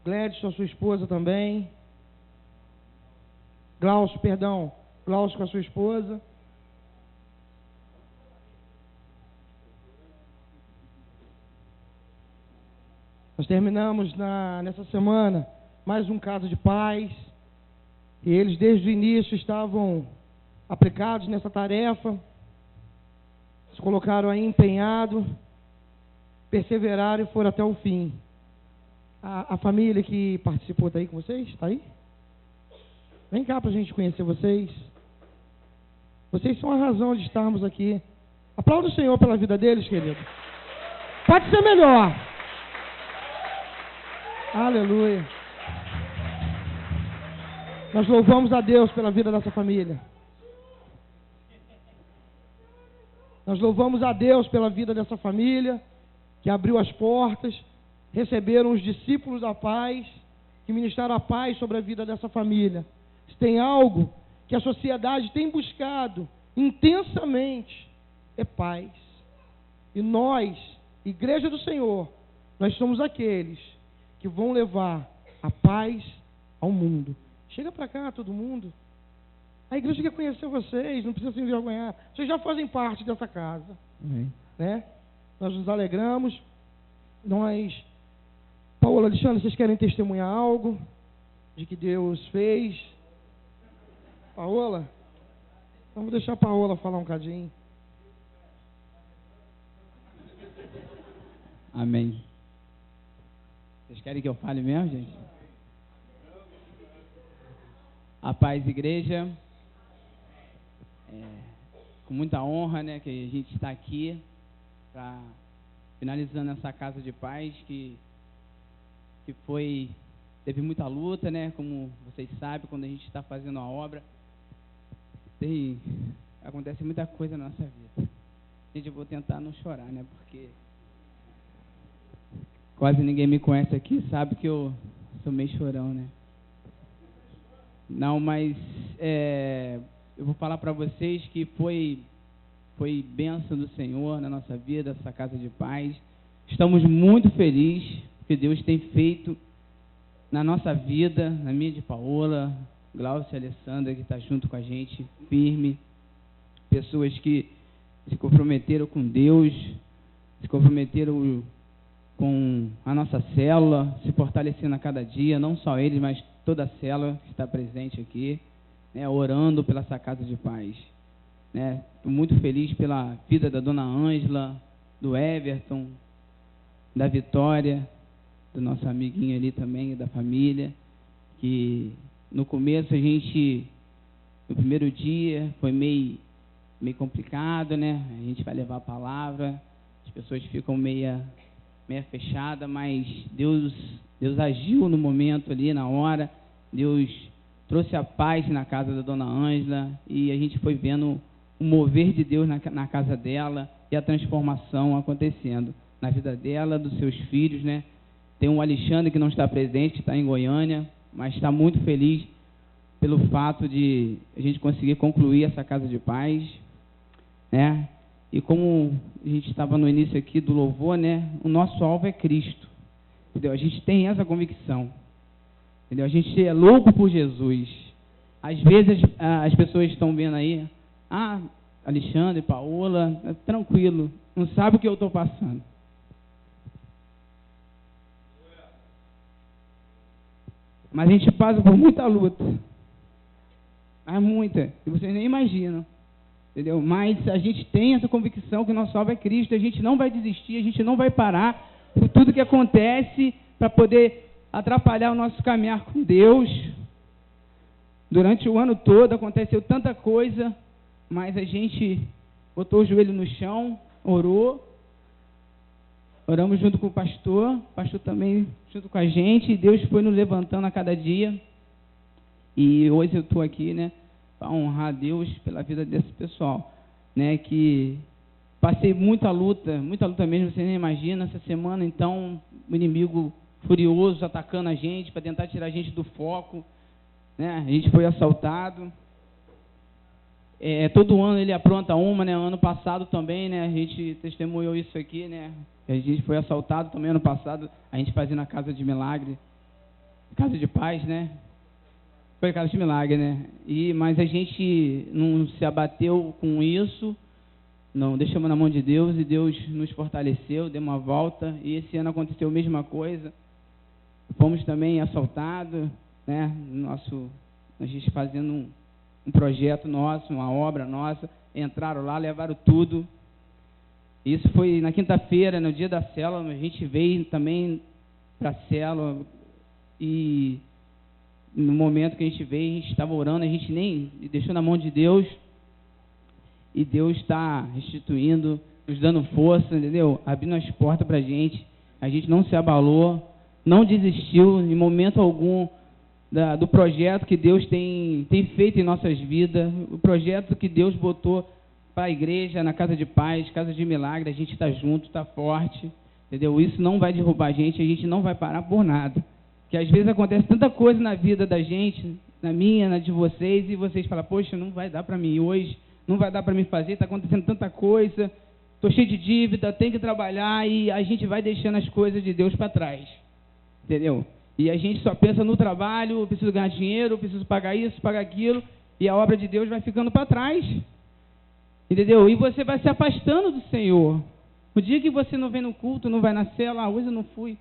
Gladys, a sua esposa também. Glaucio com a sua esposa. Nós terminamos nessa semana mais um caso de pais. E eles desde o início estavam aplicados nessa tarefa. Se colocaram aí empenhados, perseveraram e foram até o fim. A família que participou está aí com vocês? Está aí? Vem cá para a gente conhecer vocês. Vocês são a razão de estarmos aqui. Aplauda o Senhor pela vida deles, querido. Pode ser melhor. Aleluia. Nós louvamos a Deus pela vida dessa família. Nós louvamos a Deus pela vida dessa família que abriu as portas, receberam os discípulos da paz, que ministraram a paz sobre a vida dessa família. Se tem algo que a sociedade tem buscado intensamente, é paz. E nós, Igreja do Senhor, nós somos aqueles que vão levar a paz ao mundo. Chega para cá, todo mundo. A igreja quer conhecer vocês, não precisa se envergonhar. Vocês já fazem parte dessa casa. Né? Nós nos alegramos. Paola, Alexandre, vocês querem testemunhar algo de que Deus fez? Paola? Vamos deixar a Paola falar um cadinho. Amém. Vocês querem que eu fale mesmo, gente? A paz, igreja. Com muita honra, né, que a gente está aqui para finalizando essa casa de paz que teve muita luta, né? Como vocês sabem, quando a gente está fazendo a obra, acontece muita coisa na nossa vida. Gente, eu vou tentar não chorar, né? Porque quase ninguém me conhece aqui, sabe que eu sou meio chorão, né? Não, mas eu vou falar para vocês que foi bênção do Senhor na nossa vida, essa casa de paz. Estamos muito felizes que Deus tem feito na nossa vida, na minha de Paola, Glaucio e Alessandra, que está junto com a gente, firme. Pessoas que se comprometeram com Deus, se comprometeram com a nossa célula, se fortalecendo a cada dia, não só eles, mas toda a célula que está presente aqui, né, orando pela essa casa de paz. Estou muito feliz pela vida da dona Ângela, do Everton, da Vitória, do nosso amiguinho ali também, da família, que no começo no primeiro dia, foi meio complicado, né? A gente vai levar a palavra, as pessoas ficam meia fechada, mas Deus agiu no momento ali, na hora. Deus trouxe a paz na casa da dona Ângela e a gente foi vendo o mover de Deus na casa dela e a transformação acontecendo na vida dela, dos seus filhos, né? Tem um Alexandre que não está presente, que está em Goiânia, mas está muito feliz pelo fato de a gente conseguir concluir essa casa de paz, né? E como a gente estava no início aqui do louvor, né? O nosso alvo é Cristo, entendeu? A gente tem essa convicção, entendeu? A gente é louco por Jesus. Às vezes as pessoas estão vendo aí, Alexandre, Paola, tranquilo, não sabe o que eu estou passando. Mas a gente passa por muita luta, mas muita, que vocês nem imaginam. Entendeu? Mas a gente tem essa convicção que o nosso alvo é Cristo, a gente não vai desistir, a gente não vai parar por tudo que acontece para poder atrapalhar o nosso caminhar com Deus. Durante o ano todo aconteceu tanta coisa, mas a gente botou o joelho no chão, oramos junto com o pastor também junto com a gente, e Deus foi nos levantando a cada dia. E hoje eu estou aqui, né, para honrar a Deus pela vida desse pessoal, né, que passei muita luta mesmo, você nem imagina. Essa semana, então, o inimigo furioso atacando a gente para tentar tirar a gente do foco, né? A gente foi assaltado. Todo ano ele apronta uma, né? Ano passado também, né? A gente testemunhou isso aqui, né? A gente foi assaltado também ano passado. A gente fazia na Casa de Milagre, Casa de Paz, né? Foi Casa de Milagre, né? Mas a gente não se abateu com isso, não, deixamos na mão de Deus e Deus nos fortaleceu, deu uma volta. E esse ano aconteceu a mesma coisa. Fomos também assaltados, né? A gente fazendo um projeto nosso, uma obra nossa, entraram lá, levaram tudo. Isso foi na quinta-feira, no dia da célula. A gente veio também para a célula e no momento que a gente veio, a gente estava orando, a gente nem deixou na mão de Deus e Deus está restituindo, nos dando força, entendeu? Abrindo as portas para a gente não se abalou, não desistiu em momento algum do projeto que Deus tem feito em nossas vidas, o projeto que Deus botou para a igreja, na Casa de Paz, Casa de Milagre. A gente está junto, está forte, entendeu? Isso não vai derrubar a gente não vai parar por nada. Que às vezes acontece tanta coisa na vida da gente, na minha, na de vocês, e vocês falam, poxa, não vai dar para mim hoje, não vai dar para mim fazer, está acontecendo tanta coisa, estou cheio de dívida, tenho que trabalhar, e a gente vai deixando as coisas de Deus para trás, entendeu? E a gente só pensa no trabalho, eu preciso ganhar dinheiro, eu preciso pagar isso, pagar aquilo, e a obra de Deus vai ficando para trás, entendeu? E você vai se afastando do Senhor. O dia que você não vem no culto, não vai na cela, hoje eu não fui,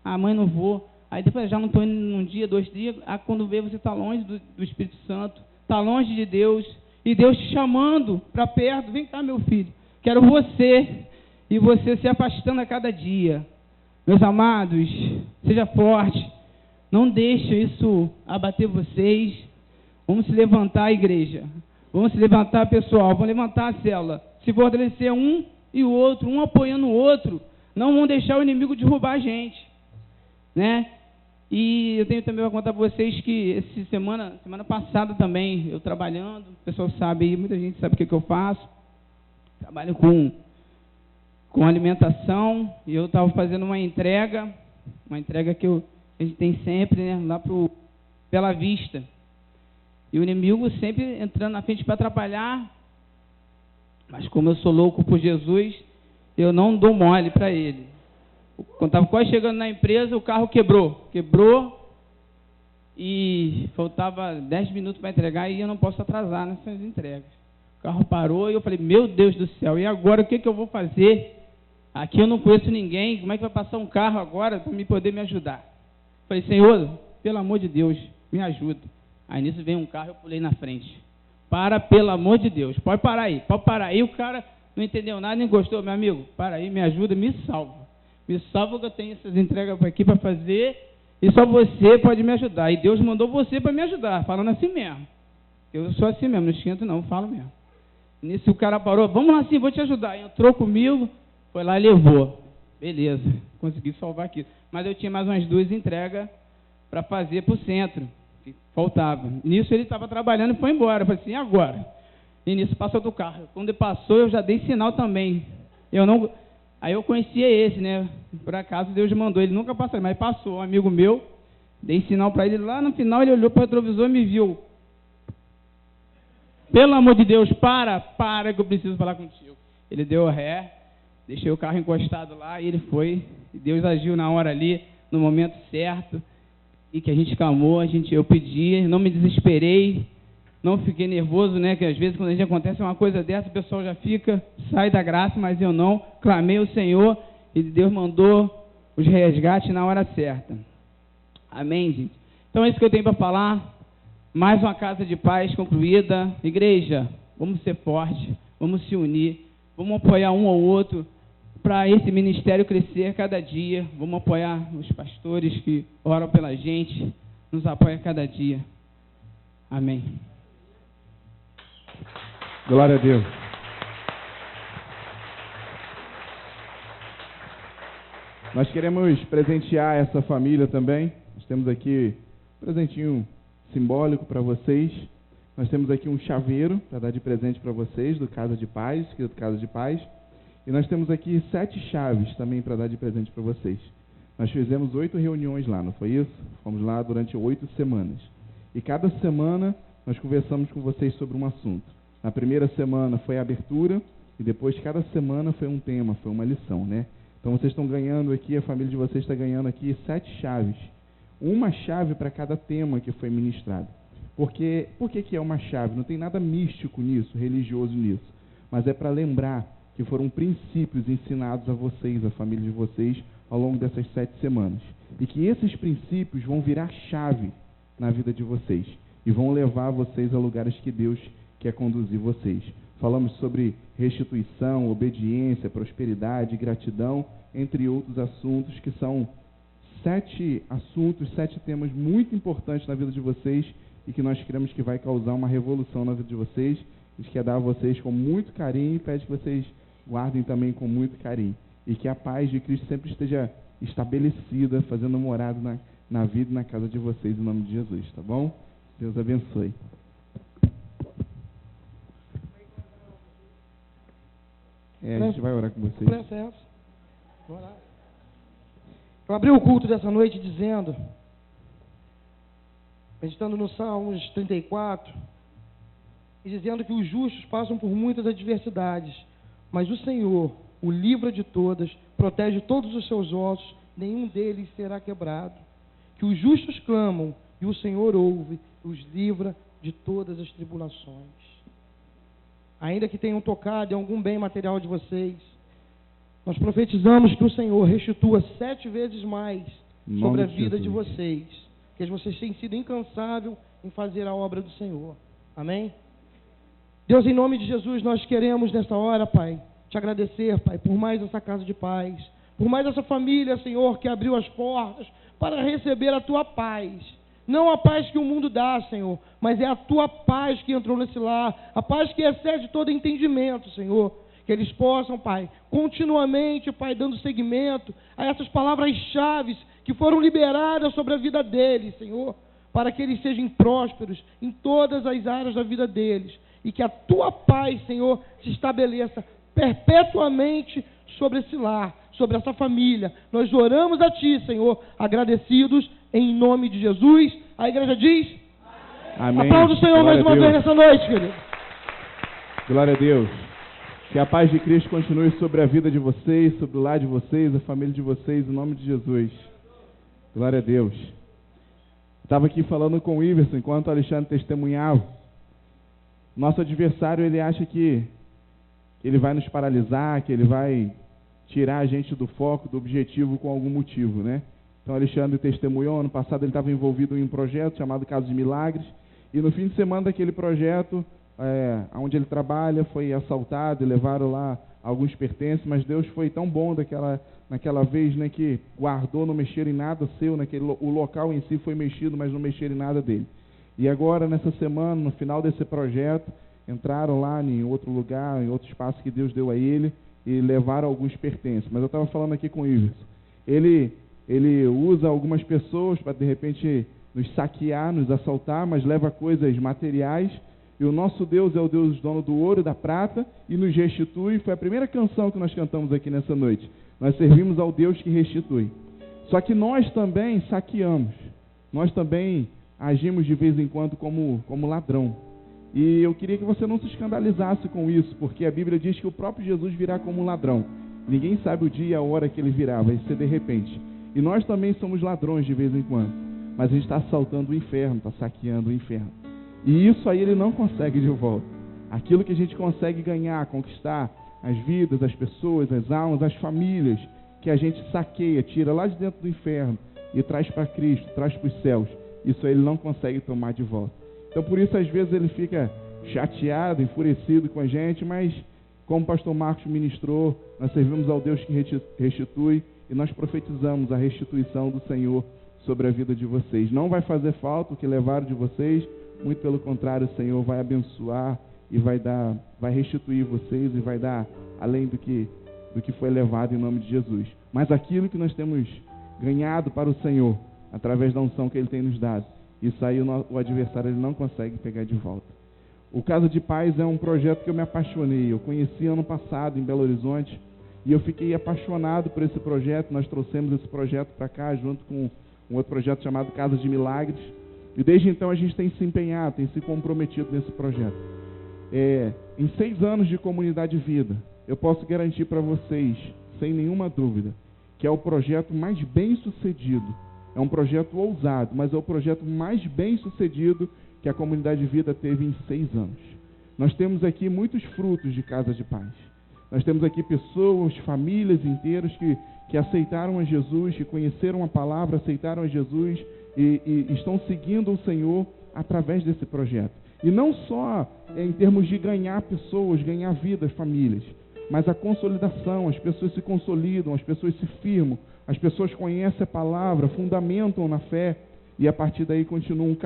mãe, não vou. Aí depois já não estou indo num dia, 2 dias, quando vê você está longe do Espírito Santo, está longe de Deus, e Deus te chamando para perto, vem cá meu filho, quero você, e você se afastando a cada dia. Meus amados, seja forte, não deixe isso abater vocês, vamos se levantar, igreja, vamos se levantar, pessoal, vamos levantar a célula, se fortalecer um e o outro, um apoiando o outro, não vão deixar o inimigo derrubar a gente, né? E eu tenho também para contar para vocês que semana passada também, eu trabalhando, o pessoal sabe aí, muita gente sabe o que eu faço, trabalho com alimentação, e eu estava fazendo uma entrega que a gente tem sempre, né, lá pro Bela Vista, e o inimigo sempre entrando na frente para atrapalhar, mas como eu sou louco por Jesus, eu não dou mole para ele. Quando estava quase chegando na empresa, o carro quebrou e faltava 10 minutos para entregar e eu não posso atrasar nessas entregas. O carro parou e eu falei, meu Deus do céu, e agora o que eu vou fazer? Aqui eu não conheço ninguém, como é que vai passar um carro agora para poder me ajudar? Falei, Senhor, pelo amor de Deus, me ajuda. Aí nisso veio um carro, eu pulei na frente. Pelo amor de Deus, pode parar aí, pode parar. Aí o cara não entendeu nada, nem gostou, meu amigo, para aí, me ajuda, me salva. Me salva que eu tenho essas entregas aqui para fazer e só você pode me ajudar. E Deus mandou você para me ajudar, falando assim mesmo. Eu sou assim mesmo, não esquento não, falo mesmo. Nisso o cara parou, vamos lá sim, vou te ajudar. Entrou comigo, foi lá e levou. Beleza, consegui salvar aqui. Mas eu tinha mais umas 2 entregas para fazer para o centro, que faltava. Nisso ele estava trabalhando e foi embora. Eu falei assim, e agora? E nisso passou do carro. Quando ele passou, eu já dei sinal também. Aí eu conhecia esse, né? Por acaso Deus mandou, ele nunca passou, mas passou, um amigo meu, dei sinal para ele, lá no final ele olhou para o retrovisor e me viu. Pelo amor de Deus, para que eu preciso falar contigo. Ele deu ré, deixei o carro encostado lá e ele foi. E Deus agiu na hora ali, no momento certo, e que a gente clamou, eu pedi, não me desesperei, não fiquei nervoso, né? Que às vezes quando a gente acontece uma coisa dessa, o pessoal já sai da graça, mas eu não. Clamei ao Senhor e Deus mandou os resgates na hora certa. Amém, gente? Então é isso que eu tenho para falar. Mais uma casa de paz concluída. Igreja, vamos ser fortes, vamos se unir, vamos apoiar um ao outro para esse ministério crescer cada dia. Vamos apoiar os pastores que oram pela gente, nos apoiam cada dia. Amém. Glória a Deus. Nós queremos presentear essa família também. Nós temos aqui um presentinho simbólico para vocês. Nós temos aqui um chaveiro para dar de presente para vocês, do Casa de Paz, que é do Casa de Paz. E nós temos aqui 7 chaves também para dar de presente para vocês. Nós fizemos 8 reuniões lá, não foi isso? Fomos lá durante 8 semanas. E cada semana nós conversamos com vocês sobre um assunto. Na primeira semana foi a abertura e depois cada semana foi um tema, foi uma lição, né? Então vocês estão ganhando aqui, a família de vocês está ganhando aqui 7 chaves. Uma chave para cada tema que foi ministrado. Por que é uma chave? Não tem nada místico nisso, religioso nisso. Mas é para lembrar que foram princípios ensinados a vocês, a família de vocês, ao longo dessas 7 semanas. E que esses princípios vão virar chave na vida de vocês. E vão levar vocês a lugares que Deus quer conduzir vocês. Falamos sobre restituição, obediência, prosperidade, gratidão, entre outros assuntos que são 7 assuntos, 7 temas muito importantes na vida de vocês e que nós queremos que vai causar uma revolução na vida de vocês. A gente quer dar a vocês com muito carinho e pede que vocês guardem também com muito carinho. E que a paz de Cristo sempre esteja estabelecida, fazendo morada na vida e na casa de vocês, em nome de Jesus, tá bom? Deus abençoe. A gente vai orar com vocês. Eu abri o culto dessa noite dizendo, meditando no Salmos 34, e dizendo que os justos passam por muitas adversidades, mas o Senhor o livra de todas, protege todos os seus ossos, nenhum deles será quebrado. Que os justos clamam e o Senhor ouve, os livra de todas as tribulações. Ainda que tenham tocado em algum bem material de vocês, nós profetizamos que o Senhor restitua 7 vezes mais sobre a vida de vocês, que vocês têm sido incansáveis em fazer a obra do Senhor. Amém? Deus, em nome de Jesus, nós queremos nesta hora, Pai, te agradecer, Pai, por mais essa casa de paz, por mais essa família, Senhor, que abriu as portas para receber a Tua paz. Não a paz que o mundo dá, Senhor, mas é a Tua paz que entrou nesse lar, a paz que excede todo entendimento, Senhor. Que eles possam, Pai, continuamente, Pai, dando seguimento a essas palavras-chave que foram liberadas sobre a vida deles, Senhor, para que eles sejam prósperos em todas as áreas da vida deles. E que a Tua paz, Senhor, se estabeleça perpetuamente sobre esse lar, sobre essa família. Nós oramos a Ti, Senhor, agradecidos em nome de Jesus. A igreja diz: amém. Aplauda o Senhor mais uma vez nessa noite, querido. Glória a Deus. Que a paz de Cristo continue sobre a vida de vocês, sobre o lar de vocês, a família de vocês, em nome de Jesus. Glória a Deus. Estava aqui falando com o Iverson, enquanto o Alexandre testemunhava. Nosso adversário, ele acha que ele vai nos paralisar, que ele vai tirar a gente do foco, do objetivo com algum motivo, né? Então, Alexandre testemunhou, ano passado ele estava envolvido em um projeto chamado Casa de Milagres, e no fim de semana daquele projeto, onde ele trabalha, foi assaltado e levaram lá alguns pertences, mas Deus foi tão bom naquela vez, né, que guardou, não mexeram em nada seu, o local em si foi mexido, mas não mexeram em nada dele. E agora, nessa semana, no final desse projeto, entraram lá em outro lugar, em outro espaço que Deus deu a ele, e levaram alguns pertences. Mas eu estava falando aqui com o Iverson. Ele usa algumas pessoas para, de repente, nos saquear, nos assaltar, mas leva coisas materiais. E o nosso Deus é o Deus dono do ouro e da prata e nos restitui. Foi a primeira canção que nós cantamos aqui nessa noite. Nós servimos ao Deus que restitui. Só que nós também saqueamos. Nós também agimos de vez em quando como ladrão. E eu queria que você não se escandalizasse com isso, porque a Bíblia diz que o próprio Jesus virá como um ladrão. Ninguém sabe o dia e a hora que ele virá, vai ser de repente. E nós também somos ladrões de vez em quando. Mas a gente está assaltando o inferno, está saqueando o inferno. E isso aí ele não consegue de volta. Aquilo que a gente consegue ganhar, conquistar as vidas, as pessoas, as almas, as famílias, que a gente saqueia, tira lá de dentro do inferno e traz para Cristo, traz para os céus. Isso aí ele não consegue tomar de volta. Então por isso às vezes ele fica chateado, enfurecido com a gente, mas como o pastor Marcos ministrou, nós servimos ao Deus que restitui e nós profetizamos a restituição do Senhor sobre a vida de vocês. Não vai fazer falta o que levaram de vocês, muito pelo contrário, o Senhor vai abençoar e vai restituir vocês e vai dar além do que foi levado em nome de Jesus. Mas aquilo que nós temos ganhado para o Senhor, através da unção que Ele tem nos dado, isso aí o adversário ele não consegue pegar de volta. O Casa de Paz é um projeto que eu me apaixonei. Eu conheci ano passado em Belo Horizonte e eu fiquei apaixonado por esse projeto. Nós trouxemos esse projeto para cá junto com um outro projeto chamado Casa de Milagres. E desde então a gente tem se empenhado, tem se comprometido nesse projeto. Em 6 anos de Comunidade Vida, eu posso garantir para vocês, sem nenhuma dúvida, que é o projeto mais bem sucedido. É um projeto ousado, mas é o projeto mais bem sucedido que a Comunidade Vida teve em 6 anos. Nós temos aqui muitos frutos de Casa de Paz. Nós temos aqui pessoas, famílias inteiras que aceitaram a Jesus, que conheceram a palavra, aceitaram a Jesus e estão seguindo o Senhor através desse projeto. E não só em termos de ganhar pessoas, ganhar vidas, famílias, mas a consolidação, as pessoas se consolidam, as pessoas se firmam, as pessoas conhecem a palavra, fundamentam na fé e a partir daí continuam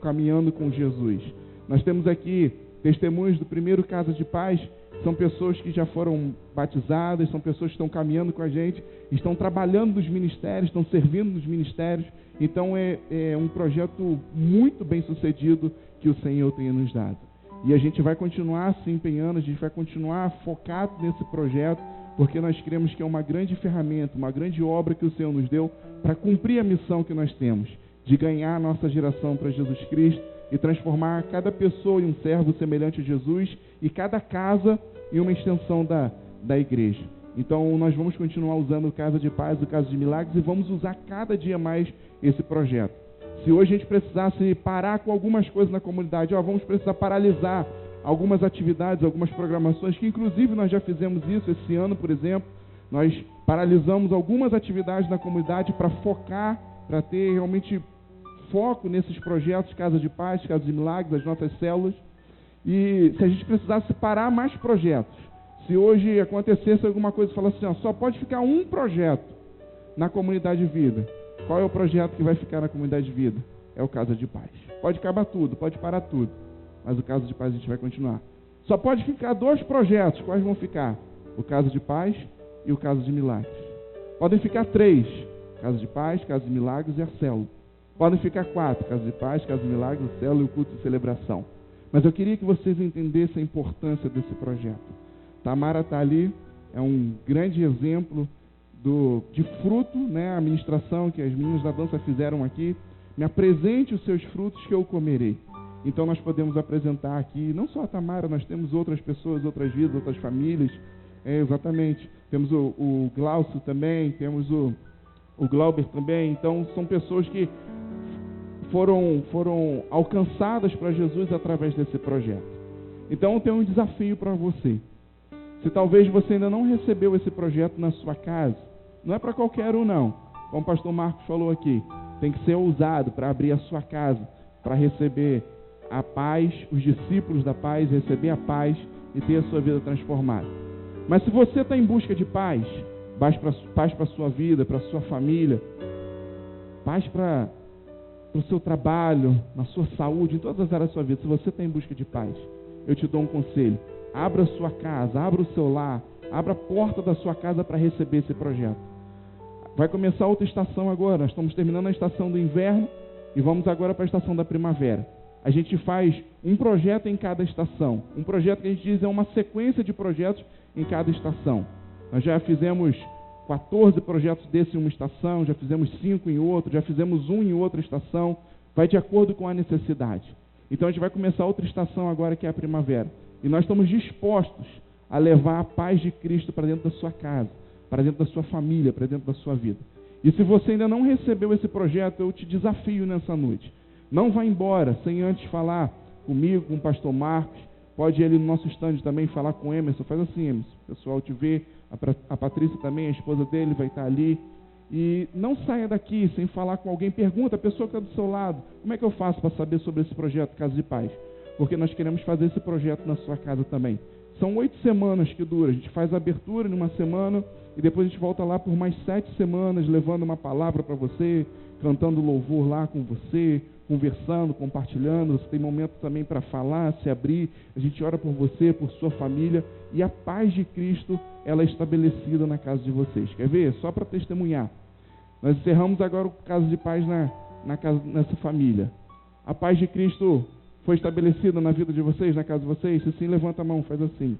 caminhando com Jesus. Nós temos aqui testemunhos do primeiro Casa de Paz, são pessoas que já foram batizadas, são pessoas que estão caminhando com a gente, estão trabalhando nos ministérios, estão servindo nos ministérios. Então é um projeto muito bem sucedido que o Senhor tem nos dado. E a gente vai continuar se empenhando, a gente vai continuar focado nesse projeto, porque nós cremos que é uma grande ferramenta, uma grande obra que o Senhor nos deu para cumprir a missão que nós temos, de ganhar a nossa geração para Jesus Cristo e transformar cada pessoa em um servo semelhante a Jesus e cada casa em uma extensão da igreja. Então nós vamos continuar usando o Casa de Paz, o Casa de Milagres e vamos usar cada dia mais esse projeto. Se hoje a gente precisasse parar com algumas coisas na comunidade, vamos precisar paralisar algumas atividades, algumas programações, que inclusive nós já fizemos isso esse ano, por exemplo. Nós paralisamos algumas atividades na comunidade para focar, para ter realmente foco nesses projetos, Casa de Paz, Casa de Milagres, as nossas células. E se a gente precisasse parar mais projetos, se hoje acontecesse alguma coisa e falasse assim, só pode ficar um projeto na Comunidade de Vida. Qual é o projeto que vai ficar na Comunidade de Vida? É o Casa de Paz. Pode acabar tudo, pode parar tudo, mas o Casa de Paz a gente vai continuar. Só pode ficar 2 projetos. Quais vão ficar? O Casa de Paz e o Casa de Milagres. Podem ficar 3. Casa de Paz, Casa de Milagres e a célula. Podem ficar 4. Casa de Paz, Casa de Milagres, a célula e o culto de celebração. Mas eu queria que vocês entendessem a importância desse projeto. Tamara está ali, é um grande exemplo de fruto, né? A ministração que as meninas da dança fizeram aqui. Me apresente os seus frutos que eu comerei. Então nós podemos apresentar aqui, não só a Tamara, nós temos outras pessoas, outras vidas, outras famílias. Exatamente. Temos o Glaucio também, temos o Glauber também. Então são pessoas que foram alcançadas para Jesus através desse projeto. Então eu tenho um desafio para você. Se talvez você ainda não recebeu esse projeto na sua casa, não é para qualquer um não. Como o pastor Marcos falou aqui, tem que ser ousado para abrir a sua casa, para receber a paz, os discípulos da paz, receber a paz e ter a sua vida transformada. Mas se você está em busca de paz para a sua vida, para a sua família, paz para o seu trabalho, na sua saúde, em todas as áreas da sua vida, se você está em busca de paz, eu te dou um conselho. Abra a sua casa, abra o seu lar, abra a porta da sua casa para receber esse projeto. Vai começar outra estação agora, nós estamos terminando a estação do inverno e vamos agora para a estação da primavera. A gente faz um projeto em cada estação. Um projeto que a gente diz é uma sequência de projetos em cada estação. Nós já fizemos 14 projetos desses em uma estação, já fizemos 5 em outra, já fizemos 1 em outra estação. Vai de acordo com a necessidade. Então a gente vai começar outra estação agora, que é a primavera. E nós estamos dispostos a levar a paz de Cristo para dentro da sua casa, para dentro da sua família, para dentro da sua vida. E se você ainda não recebeu esse projeto, eu te desafio nessa noite. Não vá embora sem antes falar comigo, com o pastor Marcos. Pode ir ali no nosso stand também falar com o Emerson. Faz assim, Emerson. O pessoal te vê. A Patrícia também, a esposa dele, vai estar ali. E não saia daqui sem falar com alguém. Pergunta a pessoa que está do seu lado. Como é que eu faço para saber sobre esse projeto Casa de Paz? Porque nós queremos fazer esse projeto na sua casa também. São 8 semanas que dura. A gente faz a abertura numa semana e depois a gente volta lá por mais 7 semanas, levando uma palavra para você, cantando louvor lá com você, conversando, compartilhando. Você tem momento também para falar, se abrir. A gente ora por você, por sua família. E a paz de Cristo, ela é estabelecida na casa de vocês. Quer ver? Só para testemunhar. Nós encerramos agora o Casa de Paz nessa família. A paz de Cristo foi estabelecida na vida de vocês, na casa de vocês? Se sim, levanta a mão, faz assim.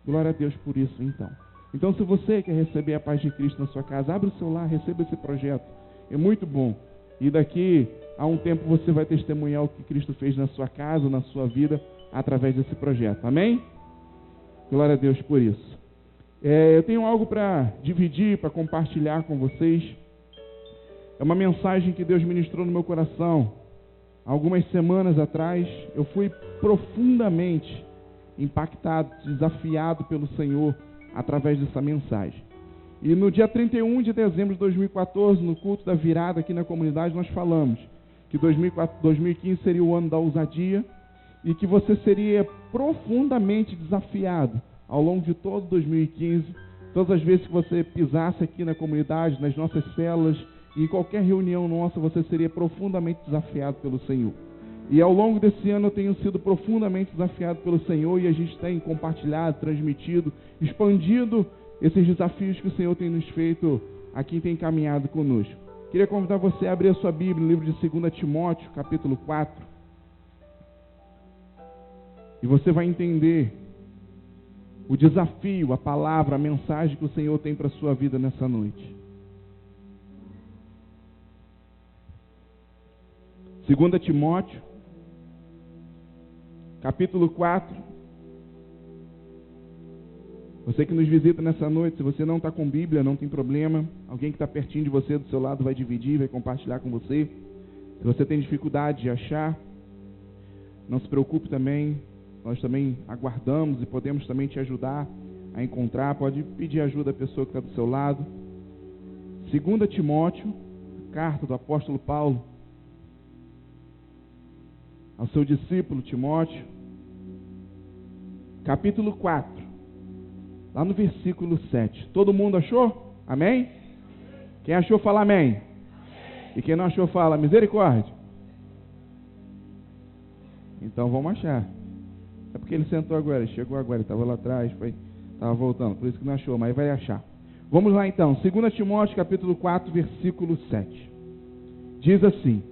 Glória a Deus por isso, então. Então, se você quer receber a paz de Cristo na sua casa, abre o seu lar, receba esse projeto. É muito bom. E daqui a um tempo você vai testemunhar o que Cristo fez na sua casa, na sua vida, através desse projeto. Amém? Glória a Deus por isso. Eu tenho algo para dividir, para compartilhar com vocês. É uma mensagem que Deus ministrou no meu coração. Algumas semanas atrás, eu fui profundamente impactado, desafiado pelo Senhor através dessa mensagem. E no dia 31 de dezembro de 2014, no culto da virada aqui na comunidade, nós falamos que 2015 seria o ano da ousadia e que você seria profundamente desafiado ao longo de todo 2015, todas as vezes que você pisasse aqui na comunidade, nas nossas células, e em qualquer reunião nossa, você seria profundamente desafiado pelo Senhor. E ao longo desse ano eu tenho sido profundamente desafiado pelo Senhor, e a gente tem compartilhado, transmitido, expandido esses desafios que o Senhor tem nos feito a quem tem caminhado conosco. Queria convidar você a abrir a sua Bíblia no livro de 2 Timóteo, capítulo 4. E você vai entender o desafio, a palavra, a mensagem que o Senhor tem para a sua vida nessa noite. 2 Timóteo, capítulo 4. Você que nos visita nessa noite, se você não está com Bíblia, não tem problema. Alguém que está pertinho de você, do seu lado, vai dividir, vai compartilhar com você. Se você tem dificuldade de achar, não se preocupe também. Nós também aguardamos e podemos também te ajudar a encontrar. Pode pedir ajuda à pessoa que está do seu lado. 2 Timóteo, carta do apóstolo Paulo ao seu discípulo Timóteo, capítulo 4, lá no versículo 7. Todo mundo achou? Amém? Quem achou, fala amém. Amém. E quem não achou, fala misericórdia. Então vamos achar. É porque ele sentou agora, chegou agora, estava lá atrás, estava voltando, por isso que não achou, mas vai achar. Vamos lá então, 2 Timóteo capítulo 4, versículo 7. Diz assim: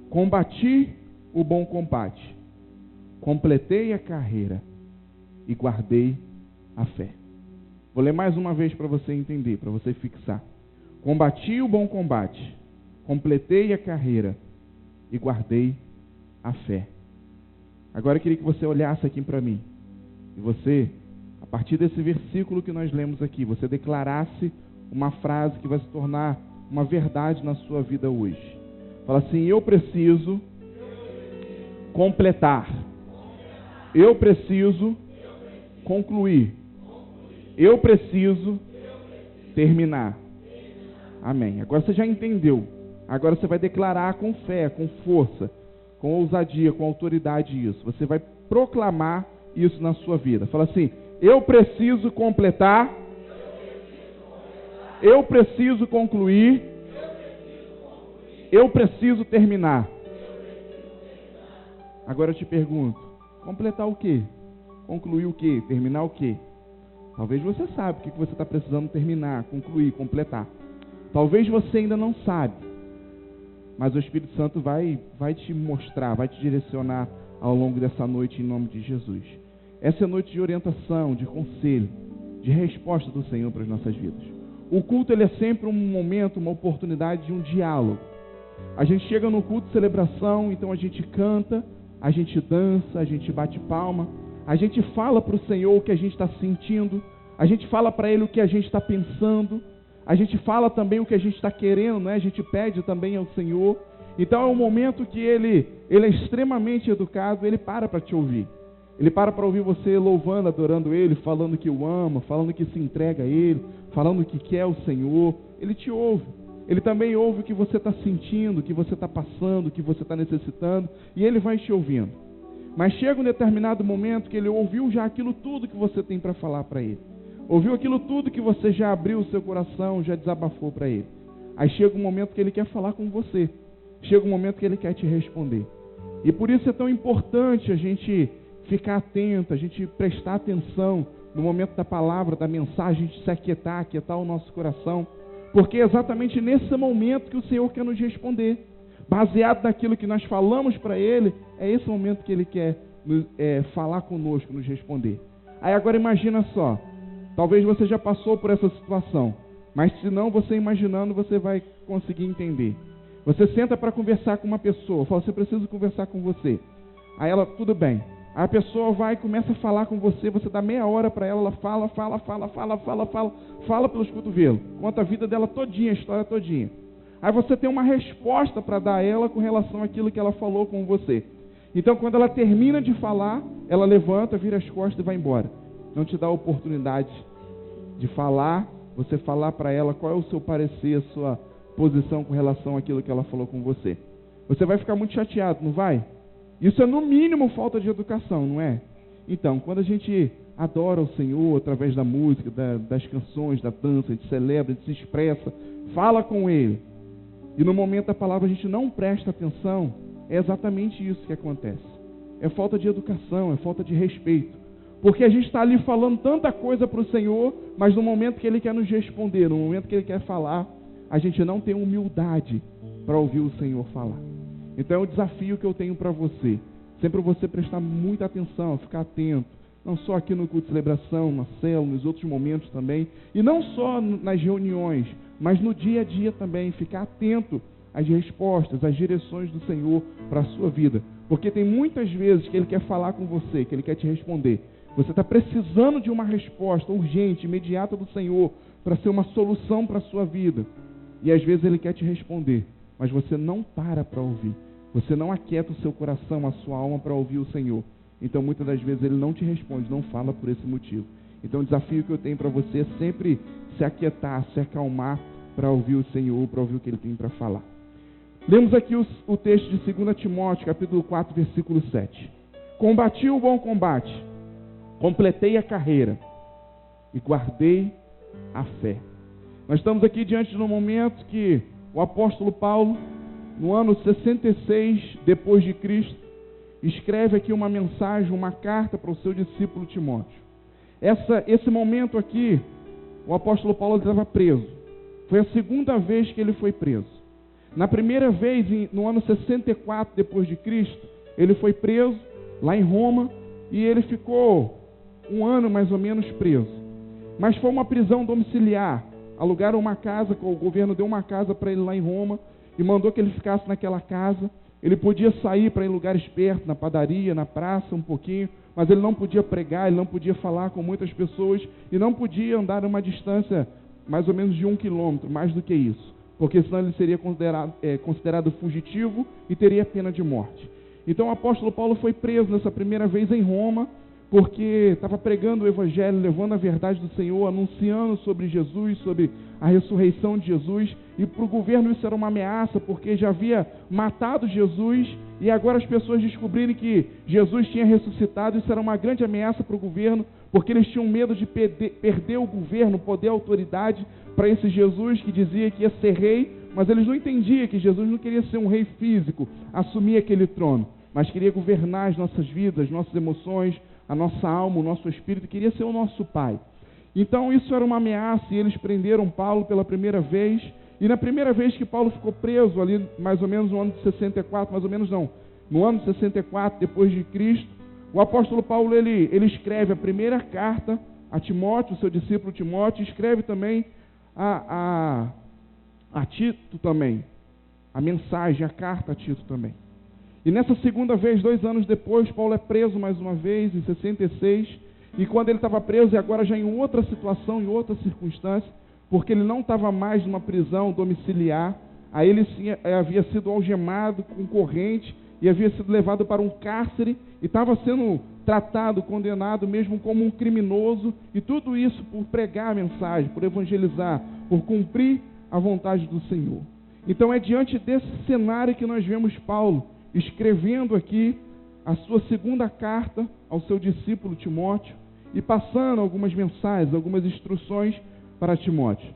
combati o bom combate, completei a carreira e guardei a fé. Vou ler mais uma vez para você entender, para você fixar. Combati o bom combate, completei a carreira e guardei a fé. Agora eu queria que você olhasse aqui para mim. E você, a partir desse versículo que nós lemos aqui, você declarasse uma frase que vai se tornar uma verdade na sua vida hoje. Fala assim: eu preciso completar. Eu preciso concluir. Eu preciso terminar. Amém. Agora você já entendeu. Agora você vai declarar com fé, com força, com ousadia, com autoridade isso. Você vai proclamar isso na sua vida. Fala assim: eu preciso completar. Eu preciso concluir. Eu preciso terminar. Agora eu te pergunto: completar o quê? Concluir o quê? Terminar o quê? Talvez você saiba o que você está precisando terminar, concluir, completar. Talvez você ainda não sabe. Mas o Espírito Santo vai te mostrar, vai te direcionar ao longo dessa noite em nome de Jesus. Essa é a noite de orientação, de conselho, de resposta do Senhor para as nossas vidas. O culto ele é sempre um momento, uma oportunidade de um diálogo. A gente chega no culto de celebração, então a gente canta, a gente dança, a gente bate palma, a gente fala para o Senhor o que a gente está sentindo, a gente fala para Ele o que a gente está pensando, a gente fala também o que a gente está querendo, né? A gente pede também ao Senhor. Então é um momento que ele é extremamente educado, ele para te ouvir. Ele para ouvir você louvando, adorando Ele, falando que o ama, falando que se entrega a Ele, falando que quer o Senhor. Ele te ouve. Ele também ouve o que você está sentindo, o que você está passando, o que você está necessitando, e Ele vai te ouvindo. Mas chega um determinado momento que Ele ouviu já aquilo tudo que você tem para falar para Ele. Ouviu aquilo tudo que você já abriu o seu coração, já desabafou para Ele. Aí chega um momento que Ele quer falar com você. Chega um momento que Ele quer te responder. E por isso é tão importante a gente ficar atento, a gente prestar atenção no momento da palavra, da mensagem, de se aquietar o nosso coração. Porque é exatamente nesse momento que o Senhor quer nos responder. Baseado naquilo que nós falamos para Ele, é esse momento que Ele quer falar conosco, nos responder. Aí agora imagina só. Talvez você já passou por essa situação, mas se não, você imaginando, você vai conseguir entender. Você senta para conversar com uma pessoa, fala: você precisa conversar com você. Aí ela: tudo bem, A pessoa vai e começa a falar com você, você dá meia hora para ela, ela fala pelos cotovelos, conta a vida dela todinha, a história todinha. Aí você tem uma resposta para dar a ela com relação àquilo que ela falou com você. Então, quando ela termina de falar, ela levanta, vira as costas e vai embora. Não te dá a oportunidade de falar, você falar para ela qual é o seu parecer, a sua posição com relação àquilo que ela falou com você. Você vai ficar muito chateado, não vai? Isso é no mínimo falta de educação, não é? Então, quando a gente adora o Senhor através da música, das canções, da dança, a gente celebra, a gente se expressa, fala com Ele, e no momento da palavra a gente não presta atenção, é exatamente isso que acontece. É falta de educação, é falta de respeito. Porque a gente está ali falando tanta coisa para o Senhor, mas no momento que Ele quer nos responder, no momento que Ele quer falar, a gente não tem humildade para ouvir o Senhor falar. Então é um desafio que eu tenho para você. Sempre você prestar muita atenção, ficar atento. Não só aqui no culto de celebração, na célula, nos outros momentos também. E não só nas reuniões, mas no dia a dia também. Ficar atento às respostas, às direções do Senhor para a sua vida. Porque tem muitas vezes que Ele quer falar com você, que Ele quer te responder. Você está precisando de uma resposta urgente, imediata do Senhor, para ser uma solução para a sua vida. E às vezes Ele quer te responder, mas você não para ouvir. Você não aquieta o seu coração, a sua alma para ouvir o Senhor. Então muitas das vezes Ele não te responde, não fala por esse motivo. Então o desafio que eu tenho para você é sempre se aquietar, se acalmar para ouvir o Senhor, para ouvir o que Ele tem para falar. Lemos aqui o texto de 2 Timóteo, capítulo 4, versículo 7. Combati o bom combate, completei a carreira e guardei a fé. Nós estamos aqui diante de um momento que o apóstolo Paulo, no ano 66 depois de Cristo, escreve aqui uma mensagem, uma carta para o seu discípulo Timóteo. Esse momento aqui, o apóstolo Paulo estava preso. Foi a segunda vez que ele foi preso. Na primeira vez, no ano 64 depois de Cristo, ele foi preso lá em Roma e ele ficou um ano mais ou menos preso. Mas foi uma prisão domiciliar. Alugaram uma casa, o governo deu uma casa para ele lá em Roma e mandou que ele ficasse naquela casa. Ele podia sair para ir em lugares perto, na padaria, na praça, um pouquinho, mas ele não podia pregar, ele não podia falar com muitas pessoas e não podia andar uma distância mais ou menos de 1 quilômetro, mais do que isso, porque senão ele seria considerado fugitivo e teria pena de morte. Então o apóstolo Paulo foi preso nessa primeira vez em Roma, porque estava pregando o Evangelho, levando a verdade do Senhor, anunciando sobre Jesus, sobre a ressurreição de Jesus, e para o governo isso era uma ameaça, porque já havia matado Jesus, e agora as pessoas descobrirem que Jesus tinha ressuscitado, isso era uma grande ameaça para o governo, porque eles tinham medo de perder o governo, o poder, a autoridade, para esse Jesus que dizia que ia ser rei, mas eles não entendiam que Jesus não queria ser um rei físico, assumir aquele trono, mas queria governar as nossas vidas, as nossas emoções, a nossa alma, o nosso espírito, queria ser o nosso Pai. Então isso era uma ameaça e eles prenderam Paulo pela primeira vez. E na primeira vez que Paulo ficou preso, ali mais ou menos no ano de 64, mais ou menos não, no ano de 64 depois de Cristo, o apóstolo Paulo ele escreve a primeira carta a Timóteo, seu discípulo Timóteo, e escreve também a Tito também, a mensagem, a carta a Tito também. E nessa segunda vez, 2 anos depois, Paulo é preso mais uma vez, em 66, e quando ele estava preso, e agora já em outra situação, em outra circunstância, porque ele não estava mais numa prisão domiciliar, aí ele havia sido algemado com corrente, e havia sido levado para um cárcere, e estava sendo tratado, condenado mesmo como um criminoso, e tudo isso por pregar a mensagem, por evangelizar, por cumprir a vontade do Senhor. Então é diante desse cenário que nós vemos Paulo escrevendo aqui a sua segunda carta ao seu discípulo Timóteo e passando algumas mensagens, algumas instruções para Timóteo.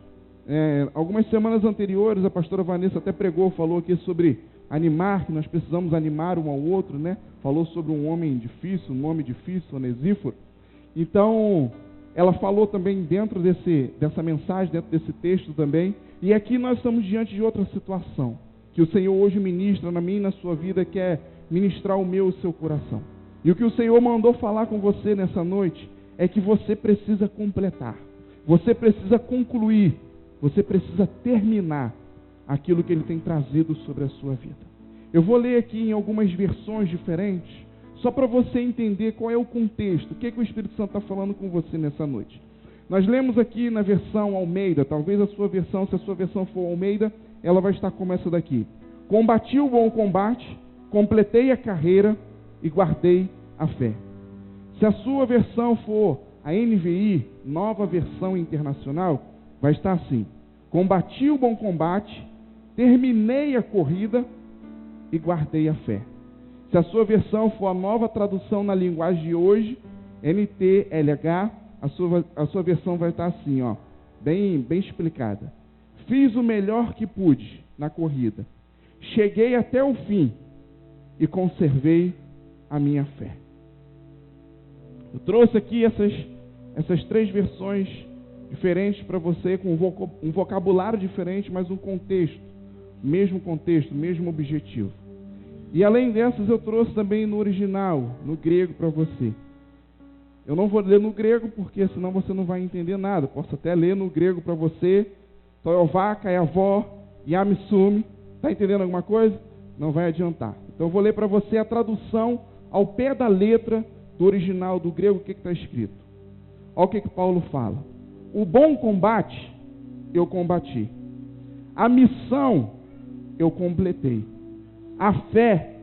Algumas semanas anteriores, a pastora Vanessa até pregou, falou aqui sobre animar, que nós precisamos animar um ao outro, né? Falou sobre um homem difícil, um nome difícil, Onesíforo. Então, ela falou também dentro dessa mensagem, dentro desse texto também, e aqui nós estamos diante de outra situação, que o Senhor hoje ministra na minha e na sua vida, que é ministrar o meu e o seu coração. E o que o Senhor mandou falar com você nessa noite é que você precisa completar, você precisa concluir, você precisa terminar aquilo que Ele tem trazido sobre a sua vida. Eu vou ler aqui em algumas versões diferentes, só para você entender qual é o contexto, o que o Espírito Santo está falando com você nessa noite. Nós lemos aqui na versão Almeida, talvez a sua versão, se a sua versão for Almeida, ela vai estar como essa daqui. Combati o bom combate, completei a carreira e guardei a fé. Se a sua versão for a NVI, nova versão internacional, vai estar assim: combati o bom combate, terminei a corrida e guardei a fé. Se a sua versão for a nova tradução na linguagem de hoje, NTLH, a sua versão vai estar assim, ó, bem explicada. Fiz o melhor que pude na corrida. Cheguei até o fim e conservei a minha fé. Eu trouxe aqui essas 3 versões diferentes para você, com um vocabulário diferente, mas um contexto, mesmo objetivo. E além dessas, eu trouxe também no original, no grego, para você. Eu não vou ler no grego, porque senão você não vai entender nada. Posso até ler no grego para você. Toyová, Kayavó, Yamsumi. Está entendendo alguma coisa? Não vai adiantar. Então eu vou ler para você a tradução ao pé da letra do original do grego, o que está escrito. Olha o que Paulo fala. O bom combate eu combati. A missão eu completei. A fé